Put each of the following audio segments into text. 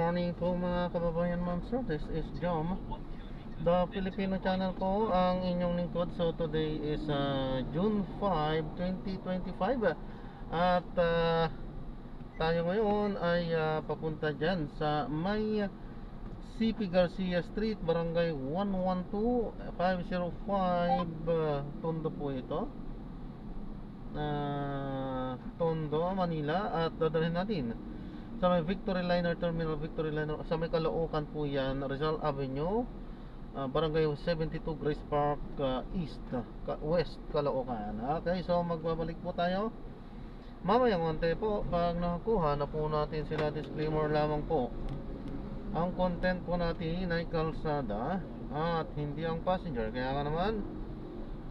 morning po mga kababayan, ma'am sir. This is Jom, the Filipino channel po, ang inyong lingkod. So today is June 5, 2025. At tayo ngayon ay papunta dyan sa may CP Garcia Street, Barangay 112, 505, Tondo po ito, Tondo, Manila. At dadalhin natin sa may Victory Liner Terminal, Victory Liner, sa may Caloocan po yan, Rizal Avenue, Barangay 72, Grace Park, East, West, Caloocan. Okay, so magbabalik po tayo mamayang konti po. Pag nakakuha na po natin sila, disclaimer lamang po, ang content po natin ay kalsada at hindi ang passenger. Kaya nga naman,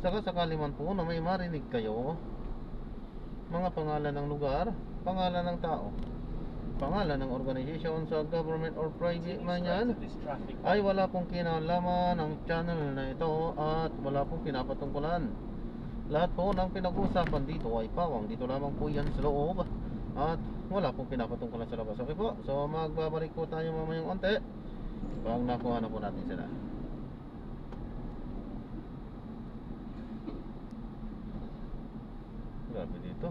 saka sakali man po na may marinig kayo mga pangalan ng lugar, pangalan ng tao, pangalan ng organization sa government or private man yan, ay wala pong kinalaman ng channel na ito at wala pong pinapatungkulan. Lahat po ng pinag-uusapan dito ay pawang dito lamang po yan sa loob at wala pong pinapatungkulan sa labas. Okay po, so magbabalik po tayo mamayang onte pag nakuha na po natin sila. Grabe dito.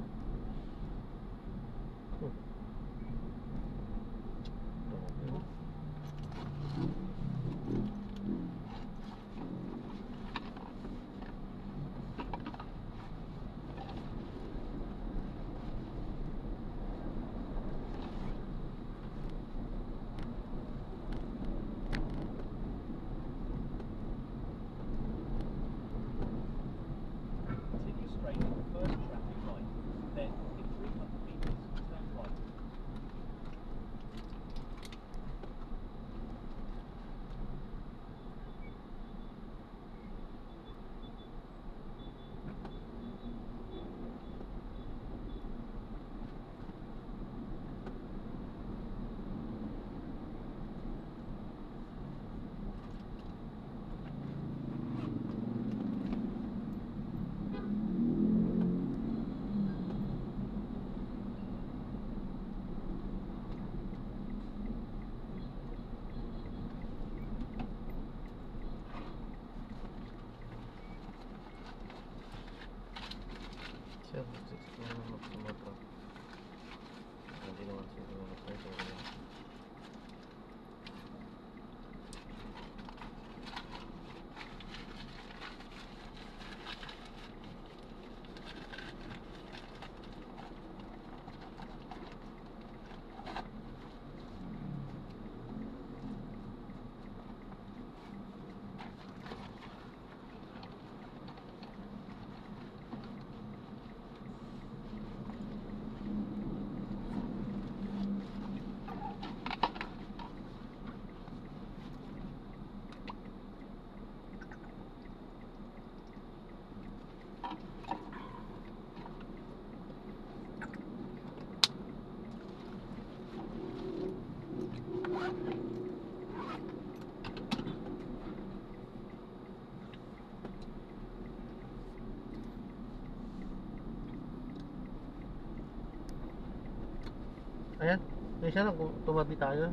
Ayan, isa lang kung tumabi tayo,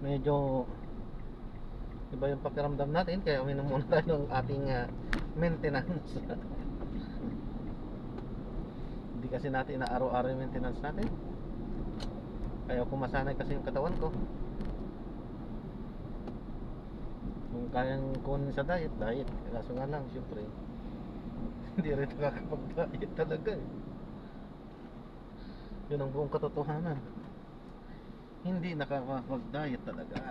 medyo iba yung pakiramdam natin, kaya uminom muna tayo ng ating maintenance. Hindi kasi natin na araw-araw yung maintenance natin, kaya kumasanay kasi yung katawan ko. Kung kayang kunin sa diet, kaso nga lang syempre hindi rin nakakapag-diet talaga eh. Yun ang buong katotohanan, hindi nakakapag-diet talaga.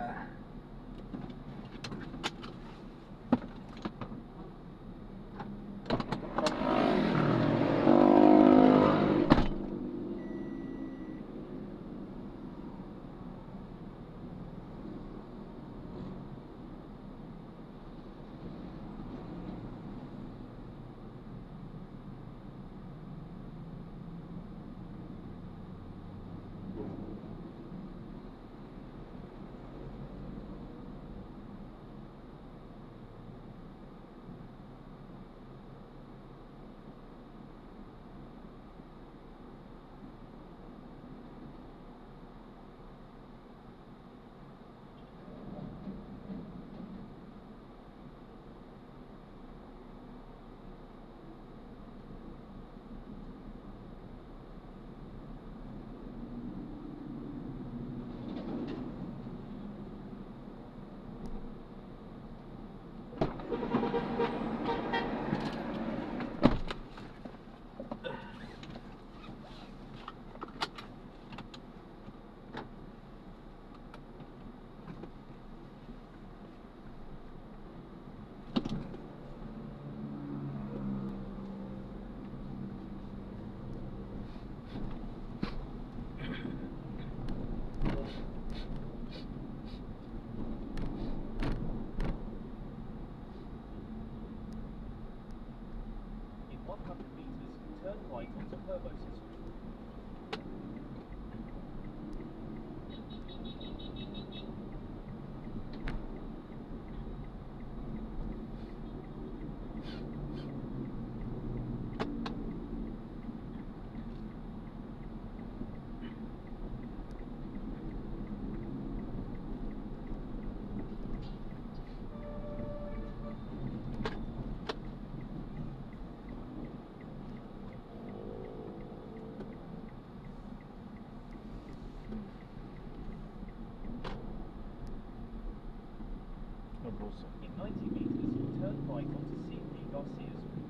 Rosa. In 90 meters, turn right onto CP Garcia Street.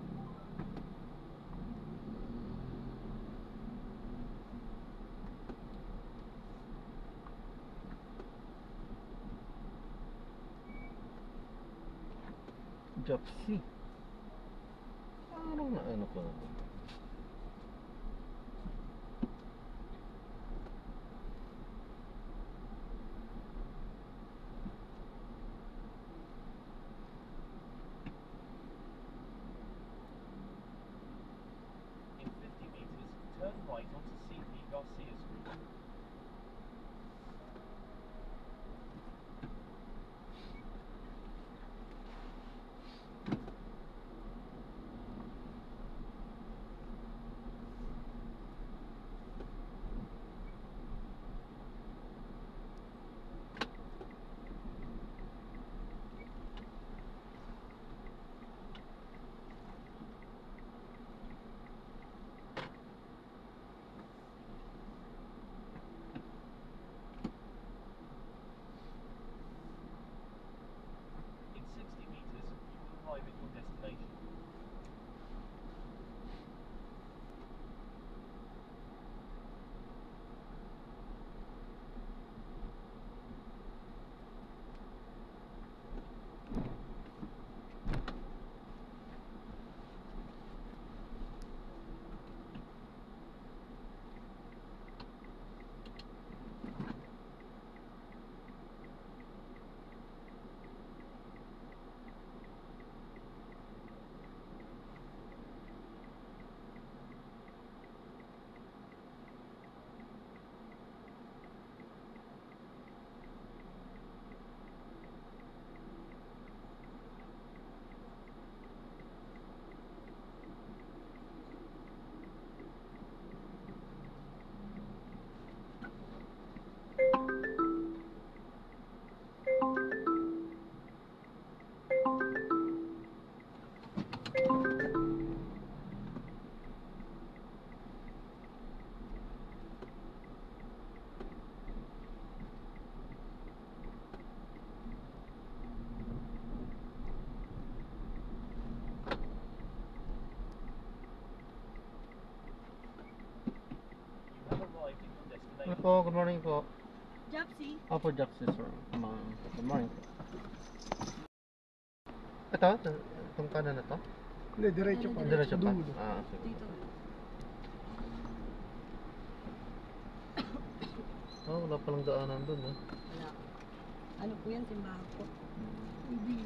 Japsi. Ano na ano ko na? In 50 meters, turn right onto CP Garcia Street. In 60 meters, you will arrive at your destination. You have arrived at your Ano destination. po, good morning po. Japsi. Opo, Japsi sir. Good morning po. Ito, itong kanan na to? Hindi, diretso pa. Diretso pa? Dulo. Ah, sige. Dito. Oh, wala palang daanan dun eh. Wala. Ano po yan? Simbahan po. Hindi.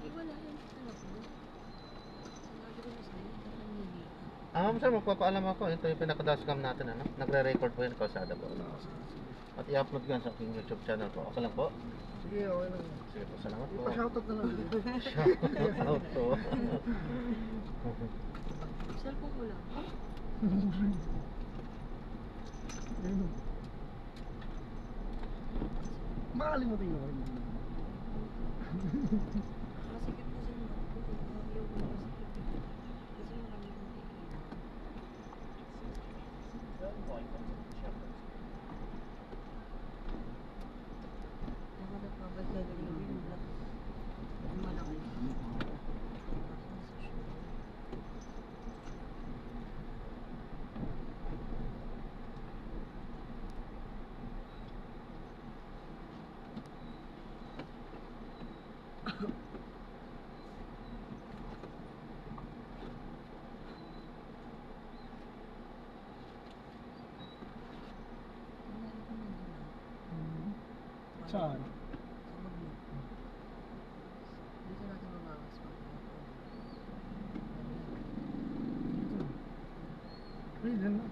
Eh, wala yan. Ano po? Sinabi ko na sa'yo. Hindi. Ma'am sir, magpapaalam ako. Ito yung pinaka-dashcam natin, ano? Nagre-record po yun, Kalsada po. At i-upload ko yan sa aking YouTube channel po. Okay lang po? Sige, okay lang. Sige po, salamat po. Ipa-shoutout na lang. Shoutout po. Cellphone ko lang. Makalimutin nyo. Masikip na sa mga ko. Ayaw ko masikip. Kasi yung kami yung In 60 meters, turn right onto Chapel Street. Ako nagpabad na rin yung black. Ang malaki. Saan? Sa magnet. Dito natin mabawas pa. Pwede na.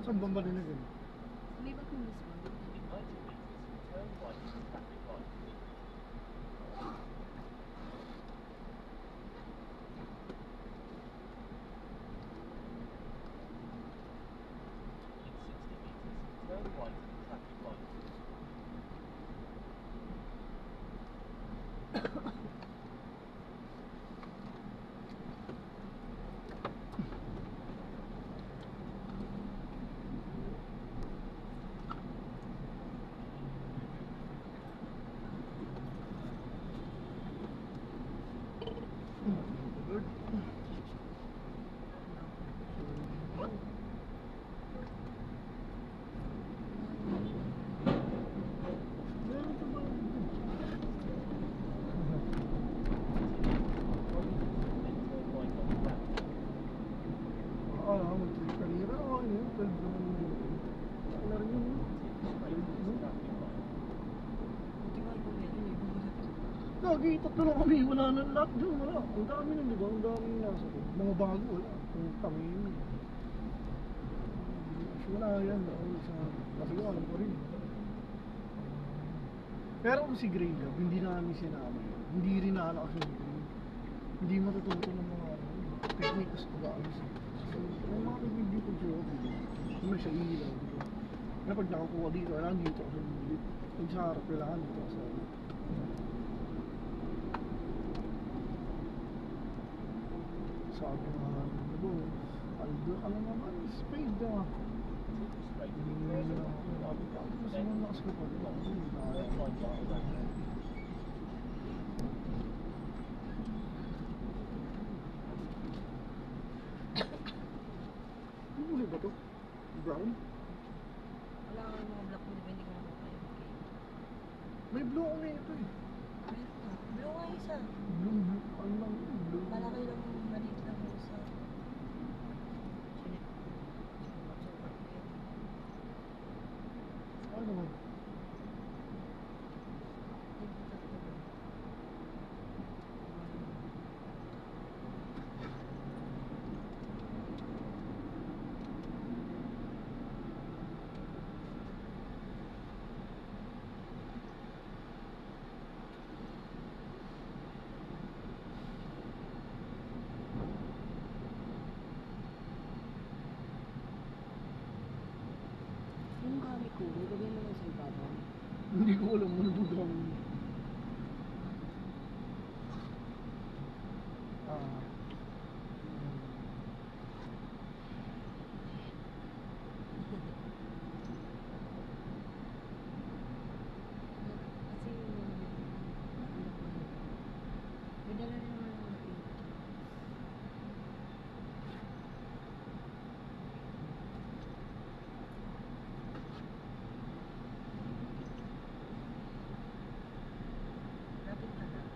Saan bang malinagin? Libat mo mismo. In 90 meters, turn right onto traffic light. In 60 meters, turn right onto traffic light. Akala ko mag-trip kanina. Ako yun, 12 naman yun. Wala na rin yun. Buti nga ikaw meron eh. Bumulot. Lagi, tatlo lang kami. Wala na lahat doon. Wala. Ang dami nun, di ba? Ang dami nasa ko. Mga bago, wala. Ang tangin. Wala yan. Kasi ko alam ko rin. Pero kung si Grey Love, hindi namin sinama yun. Hindi rin naalak si Grey. Hindi matututo ng mga techniques ko ba. So, yung mga nagbibigay ko siya, kung may sa ilaw, di ba? Kaya pag nakakuha dito, kailangan dito ako sa bilit. Pag sa harap, kailangan dito ako sa sabi nga, ano, Aldo, ano naman, spade na. Mas malakas ko pa, di ba? Ano ulit ba to? Brown? Wala nga yung mga black mo, di ba? Hindi ko naman kayo. May blue ako na ito eh. Meron nga. Blue nga isa. Blue, ano lang yun? Blue. Malaki lang, maliit lang yung isa. Sinip. Sukat ko yun. Ano ba? Yung gamit ko, nilagay mo lang sa ibabaw. Hindi ko alam ano to brown. Ah. Kasi may dala rin naman ng paint. Lapit na lang.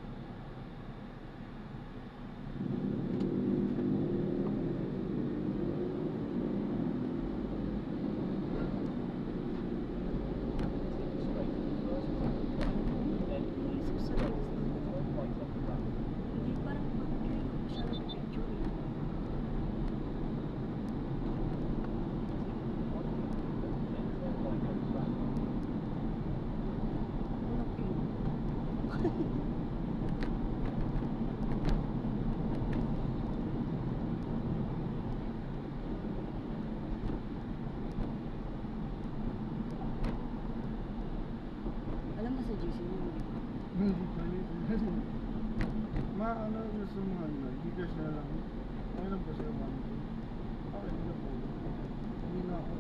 Isip sa legs mo. Hindi parang pag-clean ko siya ng picture eh. Walang clean. Alam mo sa GC mo, hindi ba? Hindi pa yun. Maano na sa mga ano, gigas na lang. Okay lang po sa'yo, mami. Okay lang po. Hindi na ako.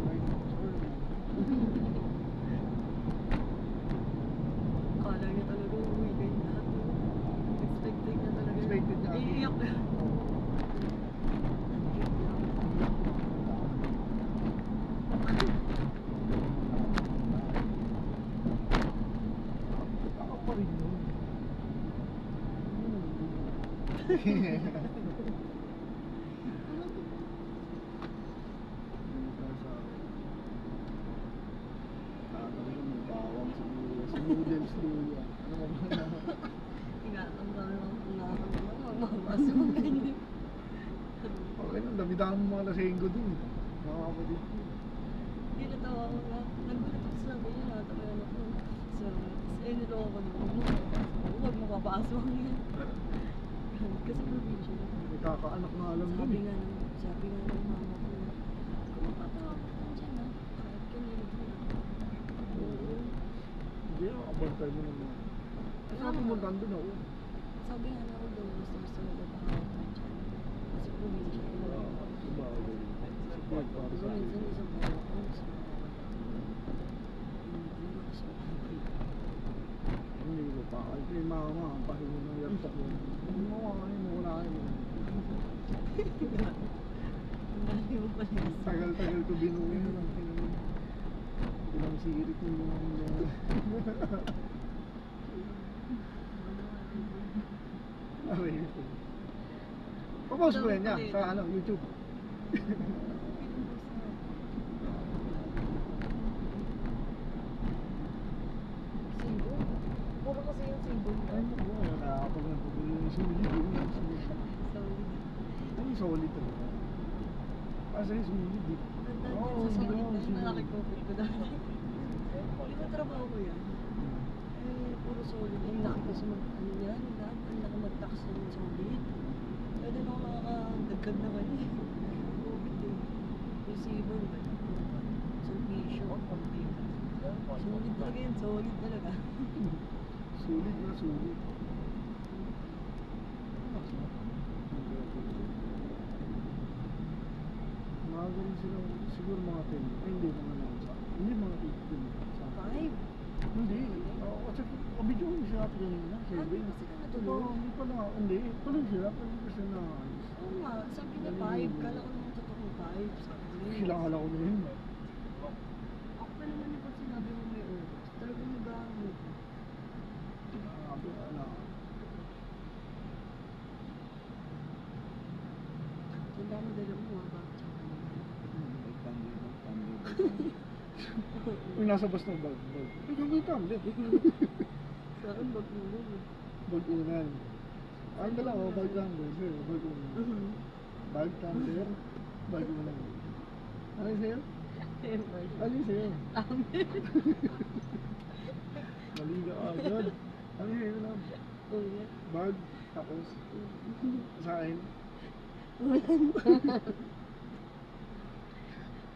Right, sorry. Kala niya talaga uwi kayo lahat. Expected niya talaga. Expected niya. Iiyak na. Ako pa rin yun. Sa noodles luya. Ano ba ba? Tingatang ka lang kung nakakalaman. Mamabasa mo ganyan. Okay lang, dami-dami mga lasenggo dun. Mga kapatid ko. Hindi natawa ko nga. Nagulat ako sa sabi niya. Natawayan ako. So, niloko ko naman. Huwag mo papasok yan. Kasi probinsya na. May kakaanak nga alam dun. Sabi nga ng mama ko. Kung mapatawa ko lang dyan ha. Kahit kanina dyan. Oo. Hindi ako, abantay mo naman. Kasi ako pumuntaan dun ako. Sabi nga na ako doon. Gusto nagpapahawak ko dyan. Kasi probinsya na. Diba ako? Support para Kasi sa akin. minsan isang bawa ko. Hindi ko kasi Hindi ko pa. Ay, kay mama, ang pahingo ng laptop ko. Hindi mo kakain mo, wala kayo. ang dami mo pala yun. Tagal-tagal ko binuhin ng ilang sirit mo Okay. Papost ko yan niya sa ano, YouTube. Sibo. Puro kasi yung sibo. Ay, naku, nakakapag nagpapuli yung sulit yun. Solid. Ay, solid talaga. Kasi yung sulit eh. Ganda Oo, din sa solid oo, na solid. nakikopit ko dati. Yung trabaho ko yan. Eh, puro solid. Ang laki kasi ano yan, ang laki mag-tax ng solid. Kaya din ako nakakadagdag naman eh. Covid eh. Yung sibo, sulpisyo. Solid talaga yan, solid talaga. Sulit na, sulit. Mga ganun sila, siguro mga 10. Ay, hindi naman ako sa hindi mga 15 sa akin. 5. Hindi. Kasi video ko siya ako kanina. Ano Sabi. ba sila Oo, natulog? hindi pa na. Hindi. Tuloy sila. Pwede kasi na ayos. Oo nga, sabi niya 5. Kala ko naman totoong 5. Sabi niya. Kilala ko na yun. Ako pa naman yung pag sinabi mo may oras. Talagang nag-aamot. Grabe, ano. Ang dami dala mo ha, bakit siya Uy, nasa bus ng bag. Ikaw may tablet. Sa akin, bag mo lang eh. Bag unan. Ang dalawa, bag tumbler. Sir, bag unan. Bag tumbler, bag unan. Ano yung sa'yo? Ano yung sa'yo? Mali ka agad. Ano yung sa'yo lang? Oo nga. Bag, tapos, sa akin. Ulan.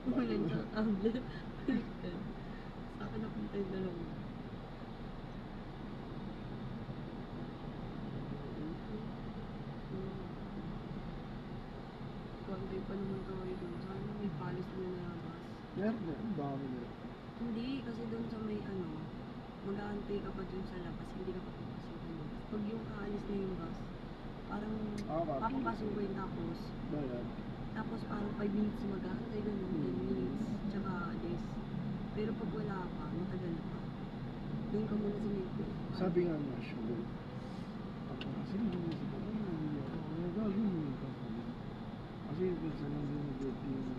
Ulan sa tablet. Sa akin napunta yung dalawa. Konti pa naman kaway doon. Sana may palis na nalabas. Meron na, ang dami na. Hindi, kasi doon sa may ano, mag-aantay ka pa dun sa labas, hindi ka pa papasok sa labas. Pag yung aalis na yung bus, parang Parang- papapasukin Bayad. tapos parang 5 minutes mag-aantay, ganun, 10 minutes, tsaka alis. Pero pag wala pa, matagal pa. Doon ka muna sa may Sabi nga niya, sugar. Ako kasi hindi mo sa bagay, hindi ako. Ano gagawin mo ka? Kasi minsan lang din nag-get yung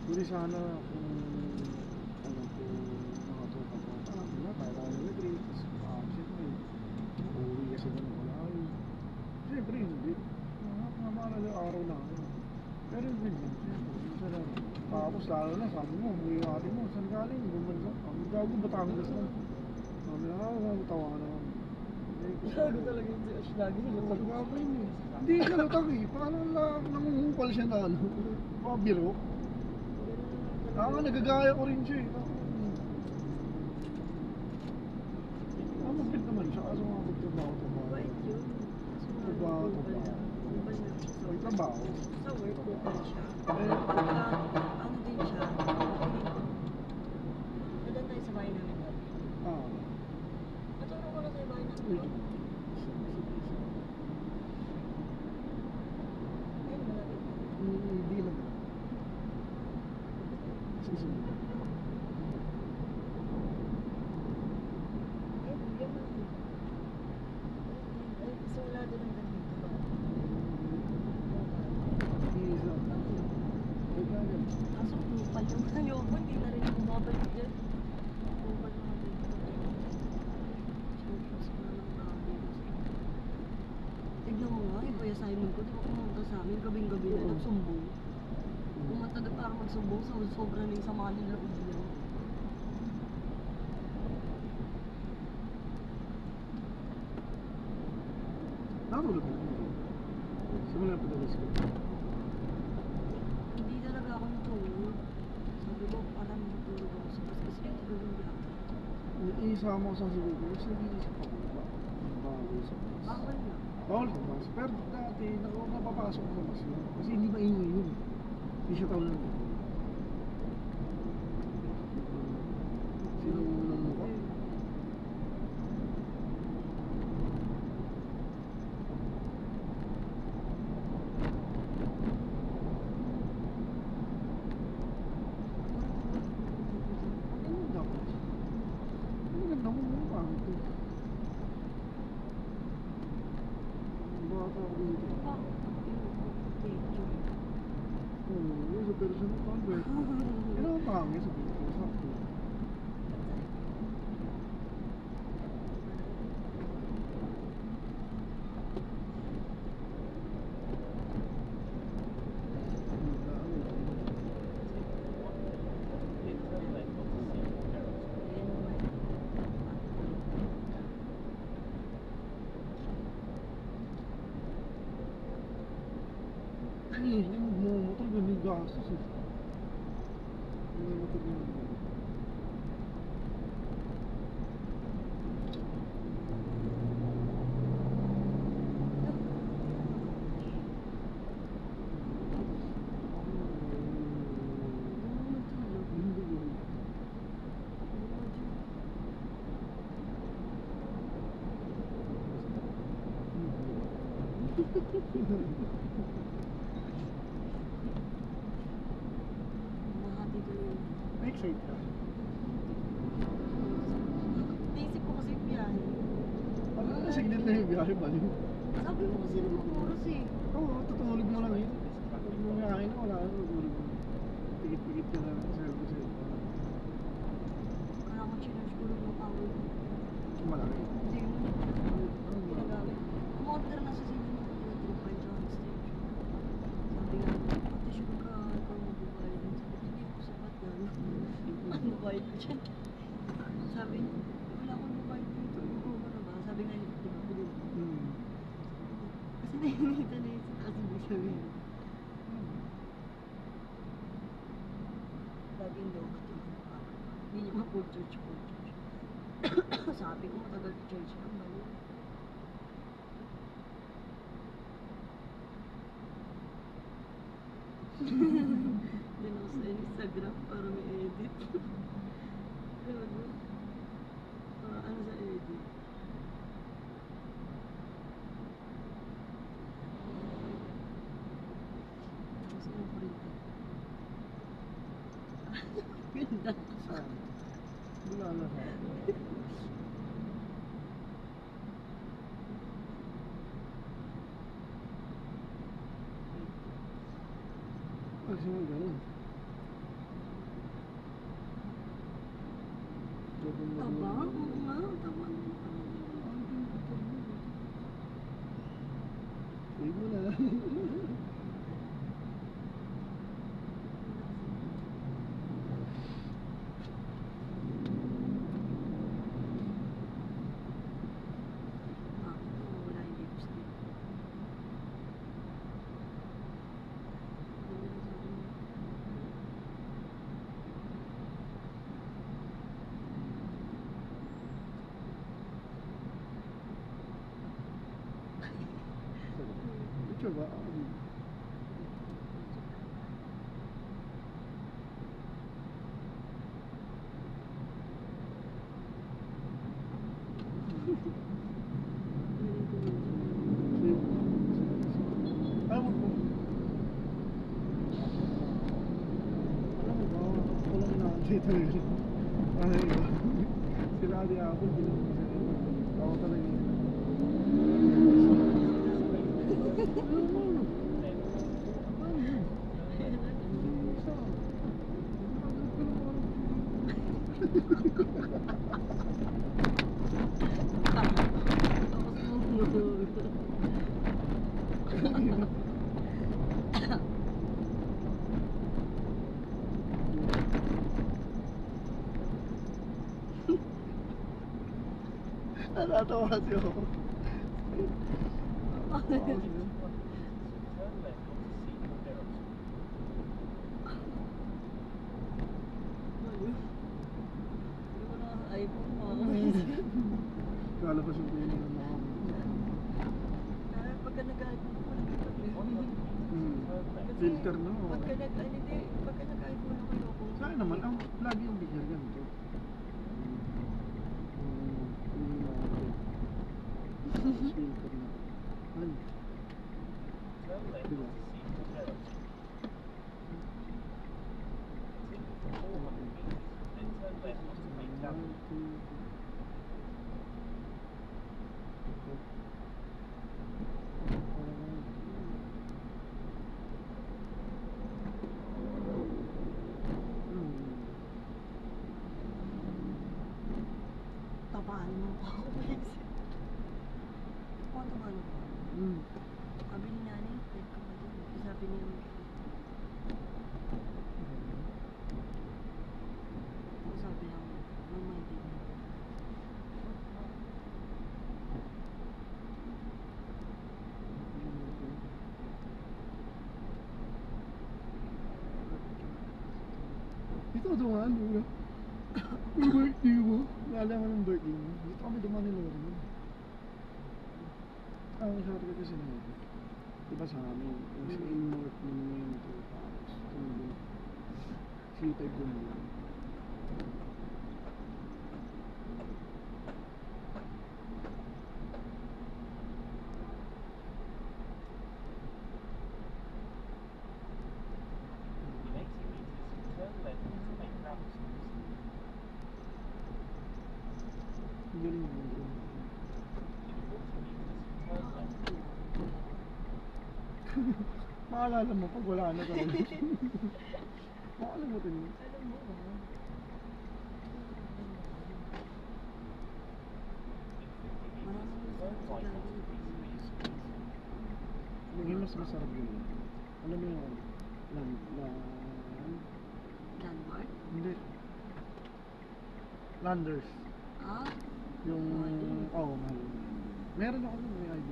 Pwede sana kung ano po mga tropa ko. Wala, para nag-agree. Tapos absent mo eh. Uuwi kasi na ng malayo. Siyempre hindi. Mga mahalaga araw na ako. Pero hindi din. Siyempre, minsan lang. Tapos lalo na, sabi mo, umuwi yung ate mo. Saan galing? Bumansa. Ang gago, Batangas lang. Sabi na, tawa na. Gago talaga yung si Ash lagi sila Pagbago yun eh. Hindi siya lutak eh. Paano nangungumpal siya na ano? Pabiro. Nagagaya ko rin siya eh. Mabit naman siya. Kaso mga magtrabaho. Mabait yun. Trabaho. Kumpal na siya sa May trabaho. Sa work, kumpal siya. Eh, Ano din siya, Dadaan tayo sa bahay namin dati. ah. Maturo ko na sa bahay namin. Wait. Ayun, malapit. Hindi lang. Sige. Ayun, bigyan mo lang. Ay, kasi wala din ang ganito ba? Isa. Wait lang yan. Kaso kupal yung ayoko, hindi na rin ako mabalik dyan. Kupal na kami. Siyempre, ko na lang nakabili. Tignan mo nga, yung Kuya Simon ko, di ba pumunta sa amin, gabing-gabi na, nagsumbong. Pumunta na para magsumbong, sobra na yung sama ng loob niya. Nakatulog ka na. Simula pa talaga ko. Hindi talaga ako natulog. Sabi ko, parang matulog ako sa bus kasi hindi ko yung biyak. Isama ko sa siguro. Kasi nag-iisip ako ba? Bago sa bus. Bawal na. Bawal sa bus. Pero dati, napapasok ko sa bus yun. Kasi hindi maingay yun. Hindi siya tao lang. Sino unang mukha? Ano dapat? Ang ganda mo mukha ito. Bata ko dito. version ng convert. Pero ang pangit sa video. Sakto. Yung motor ganun yung gastos eh. Yung motor ganun. Mahati ko yun. Excite ka. Naisip ko kasi yung biyahe. Ano na signal na yung biyahe ba? Sabi mo kasi naman oras eh. Oo, tutulog mo lang yun. Pag bumiyahe na, wala na tutulog mo. Pikit-pikit ka na sa cellphone. Kaya ko chinarge ko lang yung power ko. Malaki. Kasi yun yung ginagamit. Umorder na sa sino mo kung tripay siya on stage. Sabi nga, pati sure ka, ikaw magbabayad din. Sabi, hindi ko sapat yan. Ano bayad ko dyan? Sabi, wala akong babayad dito. Oo, ano ba? Sabi nga, di ba, pwede mo. Kasi nainita na yun sa taas ibig sabihin. Laging daw ka hindi niya pa full church. Sabi ko matagal church lang ba yun? Din ako sa Instagram para may edit. Gago. Ano sa edit? Tapos yung print. Ganda. Saan? Wala na ha. Kasi mo ganun. Taba? Oo nga, taba. Huwag mo na. Wala yung lipstick. Ito ba? Alam mo ba? Walang nakakita yun. Ano yun? Sila di ako, bilang ko sa inyo. Ako talaga yun. Natatawa kasi ako. Turn left onto Seagull Terrace. Hindi ko na iPhone mo. Lalabas yung pili ng mga Pagka nag-iPhone ko, nag-iPhone. filter no. Pagka nag-iPhone ako, ayoko. Saan naman? Ang lagi yung bigyan ganito. Filter na. Ay, Turn left diba? onto Seagull Terrace. Continue for 400 meters, then turn left onto Main Avenue. sabi niya. Ang sabi niya, mama hindi na. Dito dumaan, Lula. Yung birthday mo. Naalala ng birthday mo. Dito kami dumaan ni Lori. Ang sabi ko kasi na diba sa amin, yung sa in-north monumento, tapos tumulong. C-type doon lang. In 80 meters, turn left into Main Grammar Schools. Ang galing mo doon. In 40 meters, turn left. Maalala mo pag wala na talaga. Makalimutin mo. Alam mo ba? In 50 meters, turn right onto Peace Street. Naging mas masarap yun. Alam mo yung Landmark? hindi. Landers. Ah? Yung, Mahal. mahal. Meron ako nun, may ID.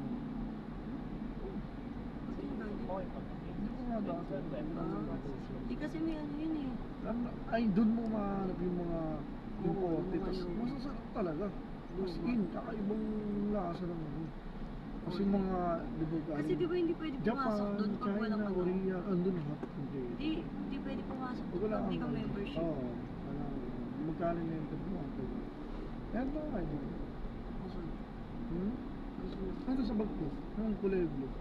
Kasi yung garden. 500 Hindi ko meters, nga then dati. turn left Ah, onto Peace di kasi may ano yun eh. Ay, dun mo mahanap yung mga imported. mga Tapos luma. masasarap talaga. As Luma. in, kakaibang lasa ng ano. Kasi mga, di ba, Kasi di ba hindi pwede pumasok Japan, doon pag China, walang ano? Korea, andun lahat. Hindi. Di pwede pumasok Pag doon wala pag di ka kang- membership. Oo. Wala. Magkano na yung mo? Meron ba kayo dun? Kaso, Hmm? kaso, Nandun sa bag ko. Ang kulay blue.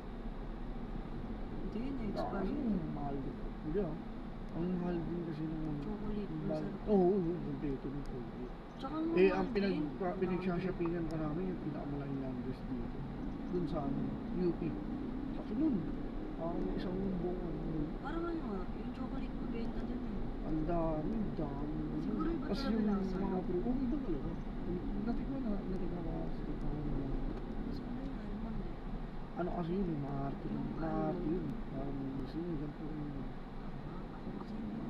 hindi yun eh, Kaso, expired. mahal din. Hindi ah. Ang mahal din kasi ng Chocolate, ng masarap. Oo, yung dito ng chocolate. Tsaka Eh, mahal ang din. pinagsashoppingan pa namin yung pinakamalaking landers dito. Dun sa amin, UP. Kasi nun, may isang buong ano. Parang ano nga, yung chocolate mo benta dun eh. Ang dami. Siguro iba Tapos talaga yung lasa, mga no? pro, iba talaga. Natikman ko kasi tikman ko na. Mas ano yung almond eh. Ano kasi yun, maarte yun. Yung Maarte almond. yun. Parang gusto nyo, ganito yun. Ako kasi hindi.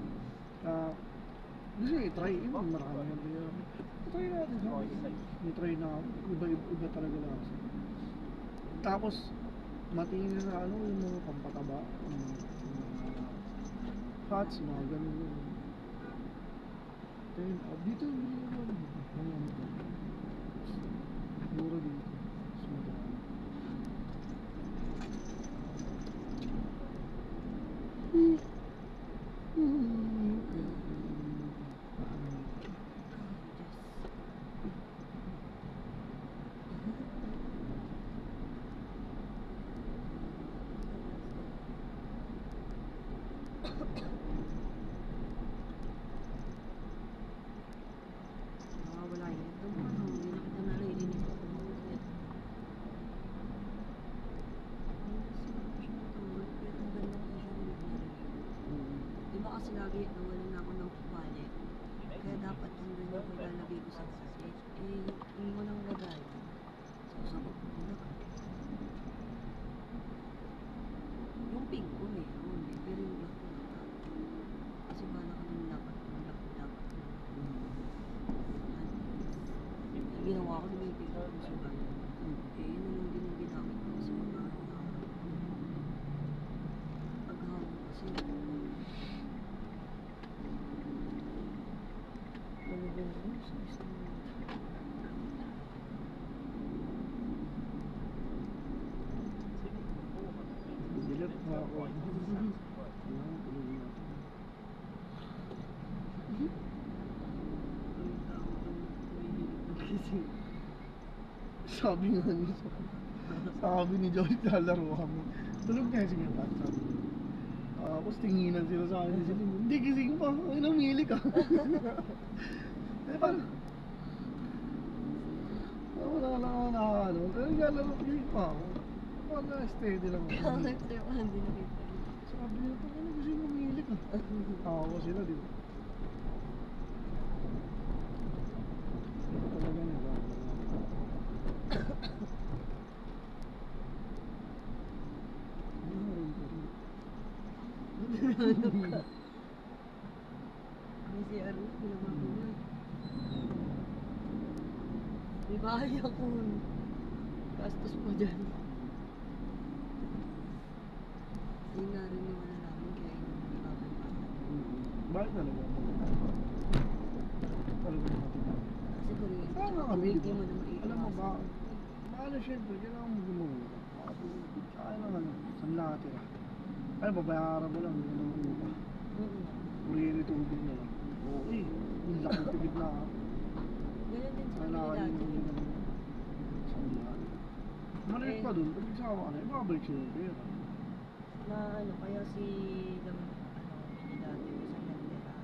Gusto nyo i-try, iba marami yan kaya. Try natin sa akin. I-try na ako. Iba talaga lasa. Tapos, matingin na ano, yung mga pampataba. Yung mga fats, mga ganun yun. Dito yung binigyan ko. Mura dito. Mas madami. Wala yun. Ito mo ano, hindi na kita naririnig ko. Di ba kasi lagi nawalan ako ng wallet? Kaya dapat nandun ako ilalagay ko sa wallet. Eh, yung mo nang lagay. So, saan ko pupunta? Yung pink ko meron eh, pero yung black ko wala. Kasi bala ka nung dapat yung black ko dapat. Yung ginawa ko na may pink ko sa wallet. Eh, yun na lang din yung ginamit ko kasi paghawak kasi. Dilap pa ako. Ayan, tuloy na. Sabi nga niya sabi ni Joy, lalaro kami. Tulog na sige pa, sabi niya. Tapos tinginan sila sa akin. Sila, hindi gising pa, ay namili ka. Eh parang, wala lang ako na ano. Pero naglalaro gising pa ako. Wala, steady lang ako. Hindi nakita. Sabi niya, ano gusto yung namili ka? Ako sila, di ba? Talaga nila. Hinahanap ka. May CR na, ginawa ko na. May bahay ako. Gastos pa dyan. Yun nga rin yung ano namin, kaya hindi babalik. Bakit talaga? Talaga natin. Kasi kuryente, Sana tsaka kami, tubig, di di ba? mo na maiiwasan. Alam mo ba, mahal syempre, kailangan mo gumawin. Kaya lang ano, saan nakatira? Ay, babayaran mo lang, yun ang upa. Kuryente tubig na lang. Okay, yung laki tigid na. Ganyan din sa Kailangan kanila yun dati. yung saan lahat. Maliit pa dun, pag nagsama ka na, ibabalik siya yung pera. Na ano, kaya si hindi dati sa Mandela,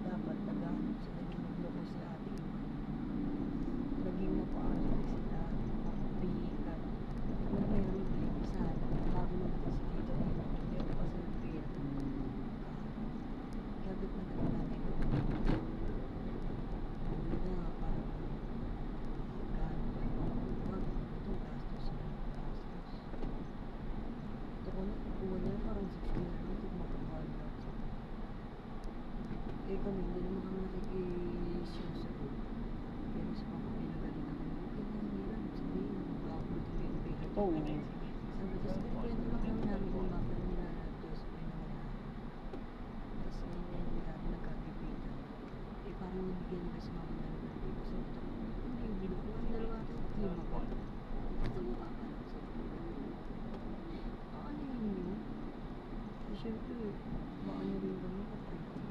dapat naghahanap sila ng magloko si ate. Naging mapaano sila, mapihikan. Kung mayroon balik isa, bago naman si Tito Nino, pero pa sa pera. Kaya ba't na nanay ko? Hindi na nga parang gano'n pa yung wag, itong gastos na gastos. Ito ko na, kukuha na parang 16 na rin, kung makapahal na siya. Eh kami, hindi naman kami nakikisyo sa room. Pero sa mga pinagaling namin, okay na hirap sabihin, mag-upload ko yung pera. Oo. Sabi ko, sige, kwento lang namin namin yung map na nila na Diyos ko yung mga. Tapos hindi namin nagkakipitan. Eh parang nabigyan nila sa mga dalawa. So, hindi yung bilo ko. Ang dalawa ito, lima ko. Ito mo ka pa. So, ano yun yun? Eh, syempre, maano rin kami kapag ano,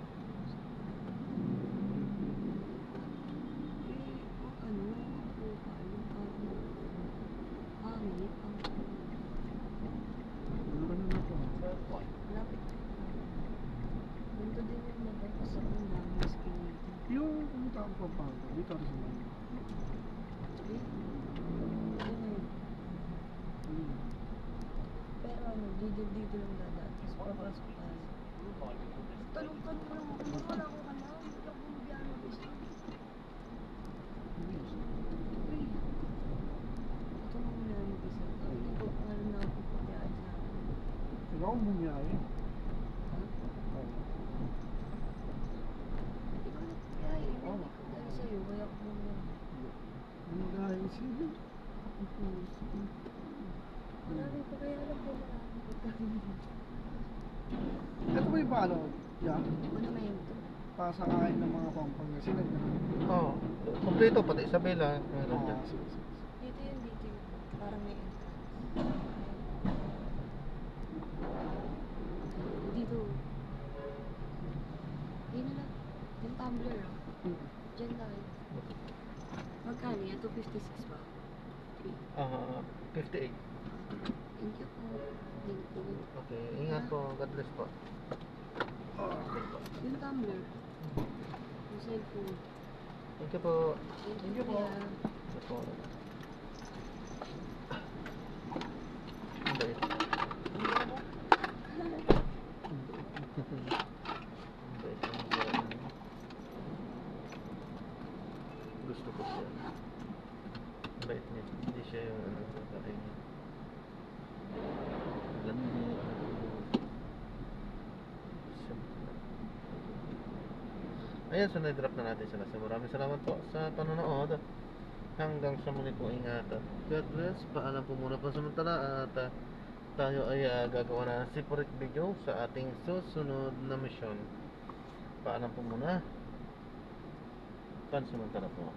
upa, yung parang hangit, ang Ano ka na to? Turn right. lapit ka. Ganito din yung nabay ko sa kung dami skin dito. Yung pumunta ako pa Pampanga, dito ako sa Manila. Eh, yun na yun. Pero ano, dito lang dadaan. Tapos papasok ka. Talong-talong mo lang ako. Wala ko ka na. Hindi ako bumibiyano gusto. Uy. Ito mo muna mag-isa. Hindi ko alam na ako pagkayaan sa akin. Ikaw ang bumiyahe. Ha? Oo. Hindi ko alam pagkayaan. Hindi ko dahil sa'yo. Kaya ako muna. Bumiyahe sila. Marami pa kaya alam ko marami pagkayaan. Ito ba yung paano? Yeah. Monumento. Pasakain ng mga Pampangasinan. Oo. Kompleto, pati Isabela. Meron Oo. dyan. Dito yun, dito yun. Parang may entrance. Dito. Yun na lang. Yung tumbler ah. Diyan tayo. Magkano yan? 256 ba? 58. Thank you po. Thank you. Okay, ingat po. God bless po. Yung tumbler. Yung cellphone. Thank you po. Thank you po. Ito po. Ang bait. Ang bait ng siya. Gusto ko siya. Ang bait niya. Hindi siya yung ano sa tatay niya. Landi. Ayan, so na-drop na natin sila. So, maraming salamat po sa panonood. Hanggang sa muli po, ingat. God bless. Paalam po muna po samantala. At tayo ay gagawa na separate video sa ating susunod na mission. Paalam po muna. Pansamantala po.